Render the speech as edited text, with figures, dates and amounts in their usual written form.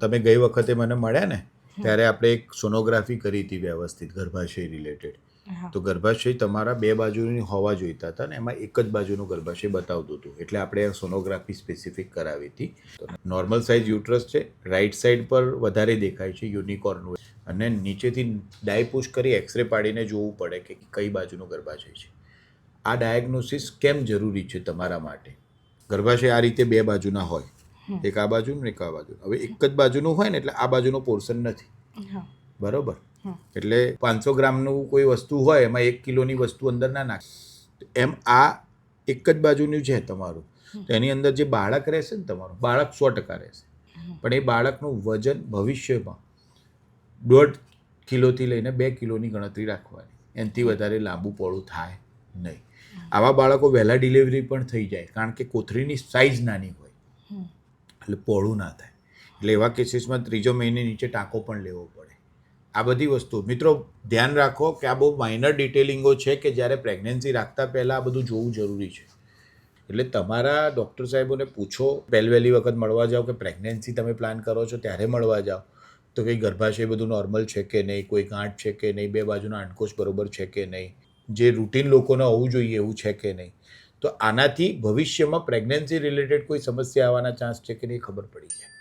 તમે ગઈ વખતે મને મળ્યા ને ત્યારે આપણે એક સોનોગ્રાફી કરી હતી વ્યવસ્થિત ગર્ભાશય રિલેટેડ. તો ગર્ભાશય તમારા બે બાજુની હોવા જોઈતા હતા ને એમાં એક જ બાજુનું ગર્ભાશય બતાવતું હતું, એટલે આપણે સોનોગ્રાફી સ્પેસિફિક કરાવી હતી. નોર્મલ સાઇઝ યુટ્રસ છે, રાઈટ સાઈડ પર વધારે દેખાય છે યુનિકોર્ન, અને નીચેથી ડાયપુશ કરી એક્સરે પાડીને જોવું પડે કે કઈ બાજુનું ગર્ભાશય છે. આ ડાયગ્નોસિસ કેમ જરૂરી છે તમારા માટે? ગર્ભાશય આ રીતે બે બાજુના હોય, એક આ બાજુનું ને એક આ બાજુ. હવે એક જ બાજુનું હોય ને એટલે આ બાજુનો પોર્શન નથી, બરોબર? એટલે 500 ગ્રામનું કોઈ વસ્તુ હોય એમાં 1 કિલોની વસ્તુ અંદર ના નાખે. એમ આ એક જ બાજુનું છે તમારું, તો એની અંદર જે બાળક રહેશે ને તમારું બાળક 100% રહેશે, પણ એ બાળકનું વજન ભવિષ્યમાં 1.5 કિલોથી લઈને 2 કિલોની ગણતરી રાખવાની, એનાથી વધારે લાંબુ પહોળું થાય નહીં. આવા બાળકો વહેલા ડિલિવરી પણ થઈ જાય, કારણ કે કોથળીની સાઇઝ નાની હોય એટલે પહોળું ના થાય. એટલે એવા કેસીસમાં 3 મહિને નીચે ટાંકો પણ લેવો પડે. આ બધી વસ્તુ મિત્રો ધ્યાન રાખો કે આ બહુ માઇનર ડિટેલિંગો છે કે જ્યારે પ્રેગ્નન્સી રાખતા પહેલાં આ બધું જોવું જરૂરી છે. એટલે તમારા ડૉક્ટર સાહેબોને પૂછો, વહેલી વખત મળવા જાઓ કે પ્રેગ્નન્સી તમે પ્લાન કરો છો ત્યારે મળવા જાઓ તો કંઈ ગર્ભાશય બધું નોર્મલ છે કે નહીં, કોઈ ગાંઠ છે કે નહીં, બે બાજુના અંડકોશ બરોબર છે કે નહીં, જે રૂટીન લોકોને હોવું જોઈએ એવું છે કે નહીં. તો આનાથી ભવિષ્યમાં પ્રેગ્નન્સી રિલેટેડ કોઈ સમસ્યા આવવાના ચાન્સ છે કે નહીં ખબર પડી જાય.